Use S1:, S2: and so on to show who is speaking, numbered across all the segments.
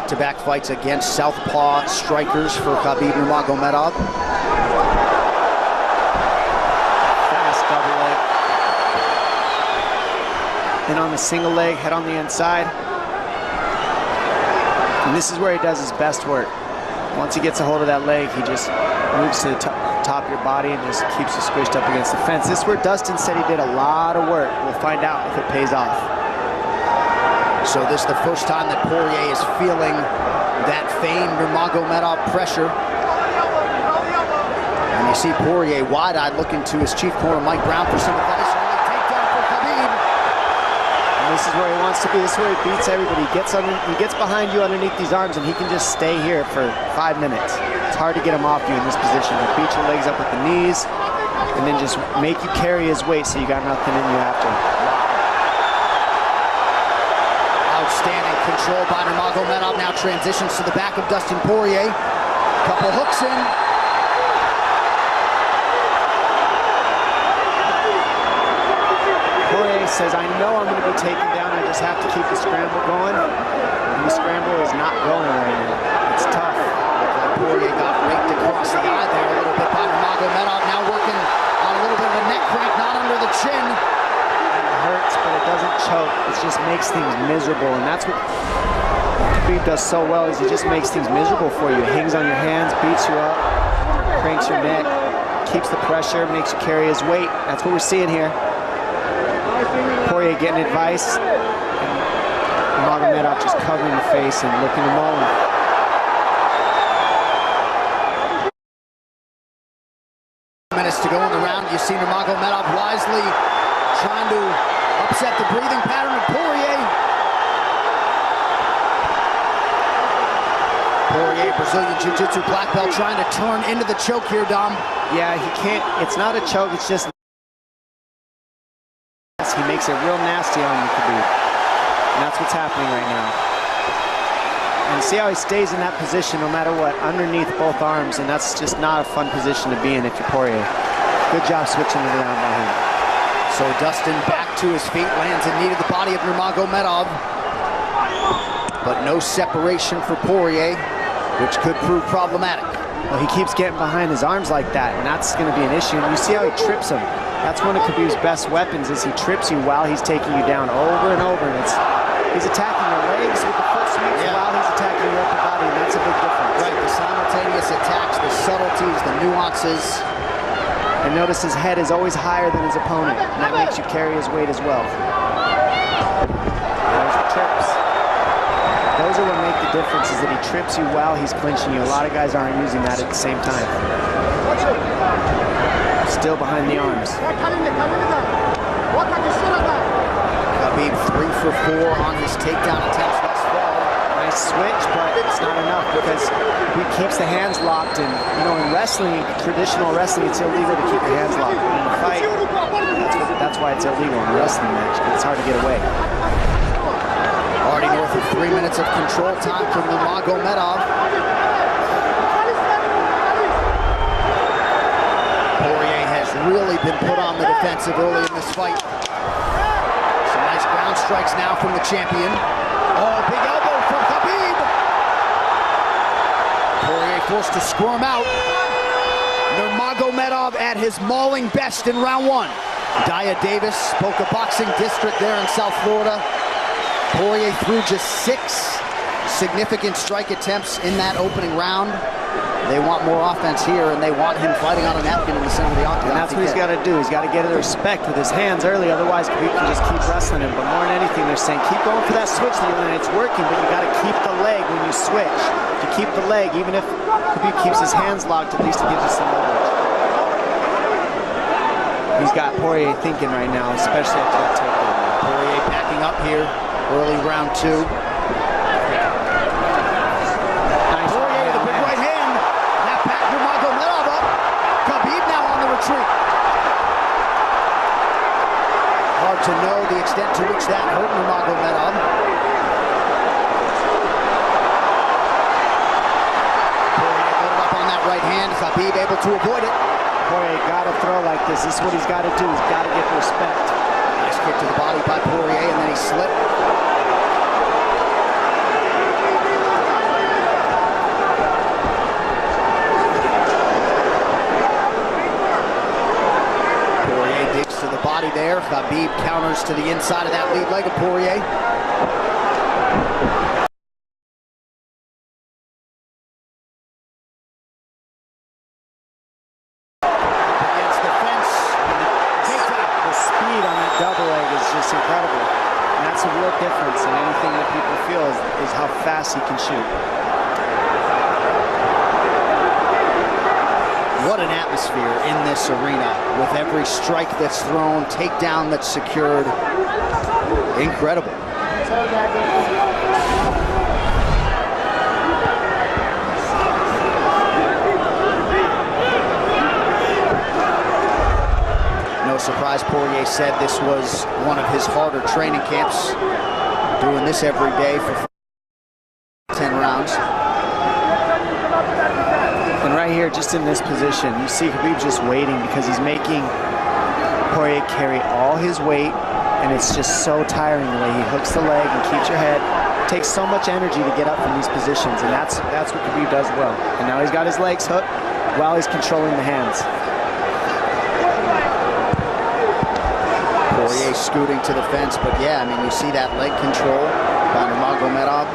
S1: back-to-back fights against southpaw strikers for Khabib Nurmagomedov.
S2: Fast double leg. Then on the single leg, head on the inside. And this is where he does his best work. Once he gets a hold of that leg, he just moves to the top of your body and just keeps you squished up against the fence. This is where Dustin said he did a lot of work. We'll find out if it pays off.
S1: So this is the first time that Poirier is feeling that famed Nurmagomedov pressure. And you see Poirier wide-eyed looking to his chief corner, Mike Brown, for some advice. Early takedown for Khabib.
S2: And this is where he wants to be. This is where he beats everybody. He gets behind you underneath these arms, and he can just stay here for 5 minutes. It's hard to get him off you in this position. He'll beat your legs up with the knees, and then just make you carry his weight so you got nothing in you after.
S1: Outstanding control by Nurmagomedov. Now transitions to the back of Dustin Poirier. Couple hooks in.
S2: Poirier says, I know I'm going to be taken down. I just have to keep the scramble going. And the scramble is not going right now. It's tough.
S1: Poirier got raked across the eye there a little bit by Nurmagomedov. Now working on a little bit of a neck crank, not under the chin.
S2: It hurts, but it doesn't choke. It just makes things miserable, and that's what Khabib does so well, is he just makes things miserable for you. Hangs on your hands, beats you up, cranks your neck, keeps the pressure, makes you carry his weight. That's what we're seeing here. Poirier getting advice, and Nurmagomedov just covering the face and looking him over.
S1: Minutes to go in the round. You see Nurmagomedov wisely trying to upset the breathing pattern of Poirier. Poirier, Brazilian Jiu-Jitsu black belt, trying to turn into the choke here, Dom.
S2: Yeah, he can't. It's not a choke. It's just he makes it real nasty on you, Khabib. And that's what's happening right now. And see how he stays in that position no matter what, underneath both arms, and that's just not a fun position to be in if you're Poirier. Good job switching it around by him.
S1: So Dustin back to his feet, lands in knee to the body of Nurmagomedov. But no separation for Poirier, which could prove problematic.
S2: Well, he keeps getting behind his arms like that, and that's going to be an issue. And you see how he trips him. That's one of Khabib's best weapons, is he trips you while he's taking you down over and over. And he's attacking your legs with the foot sweeps while he's attacking your upper body, and that's a big difference.
S1: Right, the simultaneous attacks, the subtleties, the nuances.
S2: And notice his head is always higher than his opponent, and that makes you carry his weight as well. There's the trips. Those are what make the difference, is that he trips you while he's clinching you. A lot of guys aren't using that at the same time. Still behind the arms.
S1: Khabib 3 for 4 on his takedown attempts thus far.
S2: Nice switch, but it's not enough because he keeps the hands locked. And you know, in wrestling, traditional wrestling, it's illegal to keep your hands locked. In a fight, that's why it's illegal in a wrestling match. It's hard to get away.
S1: Already north of 3 minutes of control time from Nurmagomedov. Poirier has really been put on the defensive early in this fight. Some nice ground strikes now from the champion. Oh, big elbow from Khabib. Poirier forced to squirm out. Nurmagomedov at his mauling best in round 1. Daya Davis, Boca Boxing District there in South Florida. Poirier threw just 6 significant strike attempts in that opening round. They want more offense here, and they want him fighting on a napkin in the center of the octagon.
S2: And that's what he's got to do. He's got to get the respect with his hands early, otherwise Khabib can just keep wrestling him. But more than anything, they're saying keep going for that switch, and it's working, but you got to keep the leg when you switch. If you keep the leg, even if Khabib keeps his hands locked, at least it gives you some leverage. He's got Poirier thinking right now, especially after that takedown.
S1: Poirier backing up here, early round 2. Hard to know the extent to which that hurt Nurmagomedov. Poirier loaded up on that right hand. Khabib able to avoid it.
S2: Poirier got to throw like this. This is what he's got to do. He's got to get the respect.
S1: Nice kick to the body by Poirier, and then he slipped. Khabib counters to the inside of that lead leg of Poirier. Against the fence.
S2: The speed on that double leg is just incredible. And that's a real difference in anything that people feel is how fast he can shoot.
S1: What an atmosphere in this arena with every strike that's thrown, takedown that's secured. Incredible. No surprise, Poirier said this was one of his harder training camps. Doing this every day for 10 rounds.
S2: And right here, just in this position, you see Khabib just waiting because he's making Poirier carry all his weight, and it's just so tiring the way he hooks the leg and keeps your head. It takes so much energy to get up from these positions, and that's what Khabib does well. And now he's got his legs hooked while he's controlling the hands.
S1: Poirier scooting to the fence, but yeah, I mean, you see that leg control by Nurmagomedov.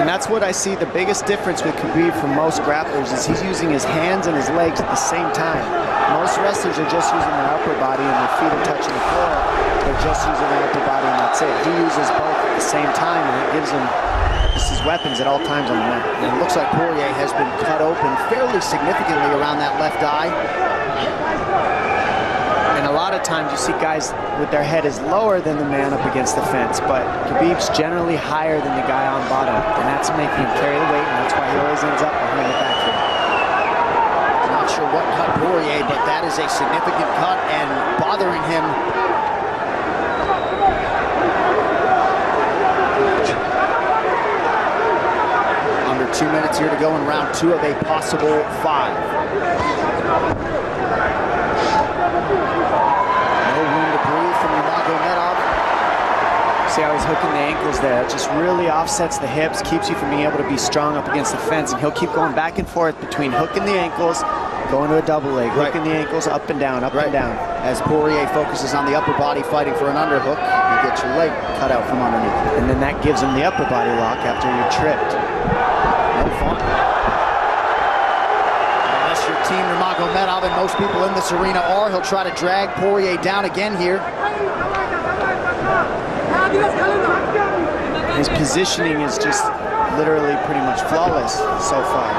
S2: And that's what I see the biggest difference with Khabib from most grapplers is he's using his hands and his legs at the same time. Most wrestlers are just using their upper body and their feet are touching the floor. They're just using their upper body and that's it. He uses both at the same time and it gives him just his weapons at all times on the mat.
S1: And it looks like Poirier has been cut open fairly significantly around that left eye.
S2: And a lot of times you see guys with their head is lower than the man up against the fence, but Khabib's generally higher than the guy on bottom, and that's making him carry the weight, and that's why he always ends up behind the back here.
S1: Not sure what cut Poirier, but that is a significant cut and bothering him. Under 2 minutes here to go in round 2 of a possible 5.
S2: See how he's hooking the ankles there. It just really offsets the hips, keeps you from being able to be strong up against the fence, and he'll keep going back and forth between hooking the ankles, going to a double leg, hooking the ankles up and down, up and down.
S1: As Poirier focuses on the upper body fighting for an underhook, you get your leg cut out from underneath.
S2: And then that gives him the upper body lock after you're tripped.
S1: No fun. Unless you're Team Nurmagomedov, and most people in this arena are, he'll try to drag Poirier down again here.
S2: His positioning is just literally pretty much flawless so far.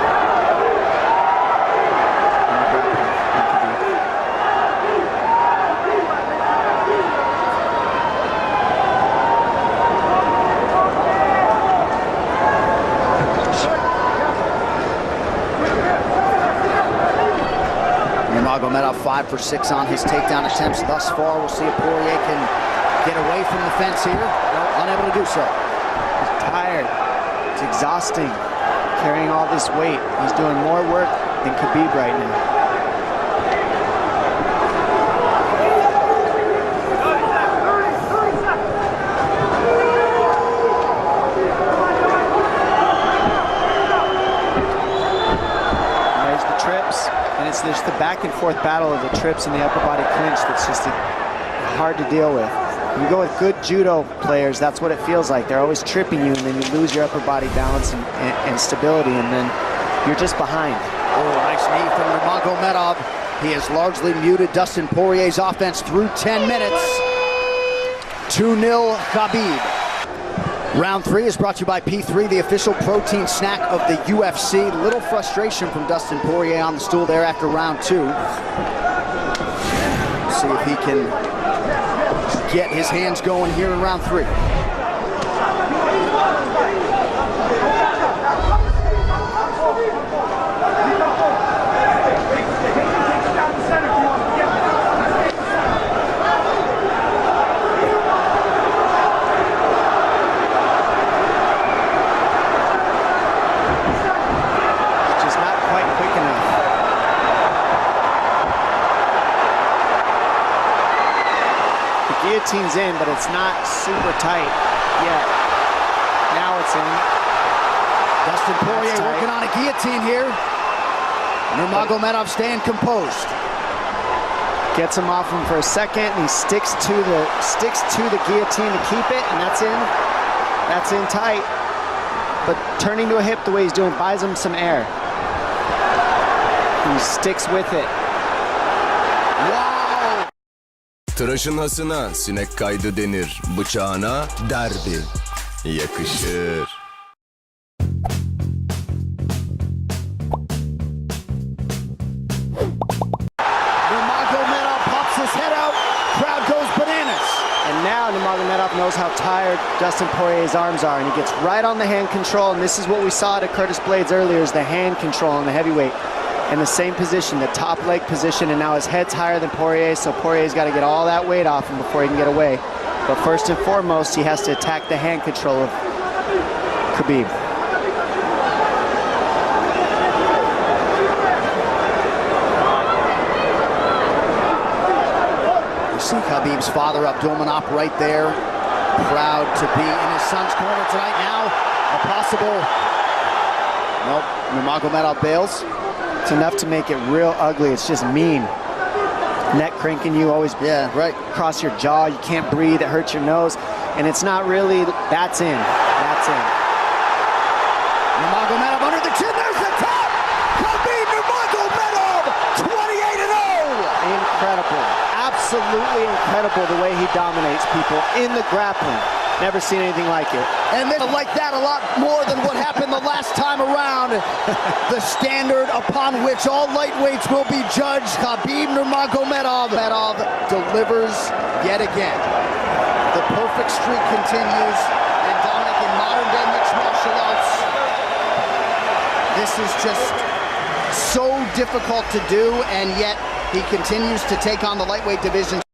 S1: Nurmagomedov 5 for 6 on his takedown attempts thus far. We'll see if Poirier can get away from the fence here. Unable to do so.
S2: He's tired. It's exhausting carrying all this weight. He's doing more work than Khabib right now. And there's the trips, and it's just the back and forth battle of the trips and the upper body clinch that's just hard to deal with. You go with good judo players, that's what it feels like. They're always tripping you, and then you lose your upper body balance and stability, and then you're just behind.
S1: Oh, nice knee from Nurmagomedov. He has largely muted Dustin Poirier's offense through 10 minutes. 2-0 Khabib. Round 3 is brought to you by P3, the official protein snack of the UFC. Little frustration from Dustin Poirier on the stool there after round 2. See if he can get his hands going here in round 3.
S2: Just not quite quick enough. Guillotine's in, but it's not super tight yet. Now it's in.
S1: Dustin Poirier working on a guillotine here. Nurmagomedov staying composed.
S2: Gets him off him for a second, and he sticks to the guillotine to keep it, and that's in. That's in tight. But turning to a hip the way he's doing buys him some air. He sticks with it.
S1: Wow!
S3: Tıraşın hasına sinek kaydı denir, bıçağına derbi yakışır.
S1: Nurmagomedov pops his head out, crowd goes bananas.
S2: And now Nurmagomedov knows how tired Dustin Poirier's arms are, and he gets right on the hand control, and this is what we saw to Curtis Blaydes earlier, is the hand control on the heavyweight. In the same position, the top leg position, and now his head's higher than Poirier, so Poirier's got to get all that weight off him before he can get away. But first and foremost, he has to attack the hand control of Khabib.
S1: You see Khabib's father, Abdulmanap, right there. Proud to be in his son's corner tonight. Now, a possible... Nope, Nurmagomedov bails.
S2: It's enough to make it real ugly. It's just mean. Neck cranking you, always across your jaw. You can't breathe, it hurts your nose. And it's not really, that's in. That's in.
S1: Nurmagomedov under the chin, there's the top! Khabib Nurmagomedov, 28-0!
S2: Incredible. Absolutely incredible the way he dominates people in the grappling. Never seen anything like it.
S1: And they like that a lot more than what happened the last time around. The standard upon which all lightweights will be judged. Khabib Nurmagomedov delivers yet again. The perfect streak continues. And Dominic, in modern day mixed martial arts, this is just so difficult to do, and yet he continues to take on the lightweight division.